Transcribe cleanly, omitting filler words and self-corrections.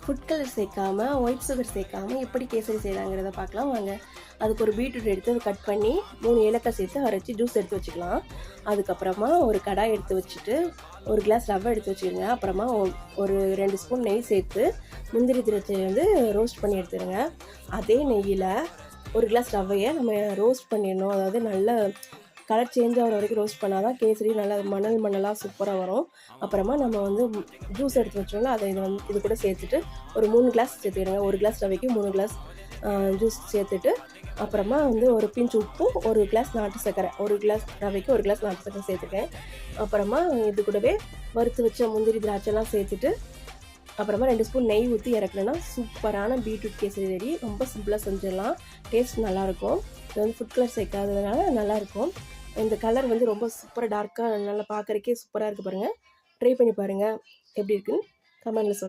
Food colour சேர்க்காம, white sugar சேர்க்காம எப்படி கேசரி செய்யலாங்கிறத பார்க்கலாம் வாங்க. அதுக்கு ஒரு பீட்ரூட் எடுத்து அதை கட் பண்ணி 3 ஏலக்காய் சேர்த்து அரைச்சி ஜூஸ் எடுத்து வச்சுக்கலாம். அதுக்கப்புறமா ஒரு கடாய் எடுத்து வச்சுட்டு ஒரு கிளாஸ் ரவை எடுத்து வச்சுருங்க. அப்புறமா ஒரு 2 ஸ்பூன் நெய் சேர்த்து முந்திரி திராட்சையை வந்து ரோஸ்ட் பண்ணி எடுத்துடுங்க. அதே நெய்யில் ஒரு கிளாஸ் ரவையை நம்ம ரோஸ்ட் பண்ணிடணும். அதாவது நல்ல கலர் சேஞ்ச் ஆகிற வரைக்கும் ரோஸ்ட் பண்ணால் தான் கேசரி நல்லா மணலாக சூப்பராக வரும். அப்புறமா நம்ம வந்து ஜூஸ் எடுத்து வச்சோம்னா அதை இது கூட சேர்த்துட்டு ஒரு 3 கிளாஸ் சேர்த்துக்கிடுங்க. ஒரு கிளாஸ் ரவைக்கு 3 கிளாஸ் ஜூஸ் சேர்த்துட்டு அப்புறமா வந்து ஒரு பிஞ்ச் உப்பும் ஒரு கிளாஸ் நாட்டு சர்க்கரை, ஒரு கிளாஸ் ரவைக்கு ஒரு கிளாஸ் நாட்டு சர்க்கரை சேர்த்துக்கேன். அப்புறமா இது கூடவே வறுத்து வச்ச முந்திரி திராட்சைலாம் சேர்த்துட்டு அப்புறமா 2 ஸ்பூன் நெய் ஊற்றி இறக்கணுன்னா சூப்பரான பீட்ரூட் கேசரி ரெடி. ரொம்ப சிம்பிளாக செஞ்சிடலாம். டேஸ்ட் நல்லாயிருக்கும். இது வந்து ஃபுட் கலர் சேர்க்காததுனால நல்லாயிருக்கும். இந்த கலர் வந்து ரொம்ப சூப்பராக டார்க்காக நல்லா பார்க்குறக்கே சூப்பராக இருக்குது பாருங்கள். ட்ரை பண்ணி பாருங்கள் எப்படி இருக்குன்னு கமெண்டில் சொல்லுங்கள்.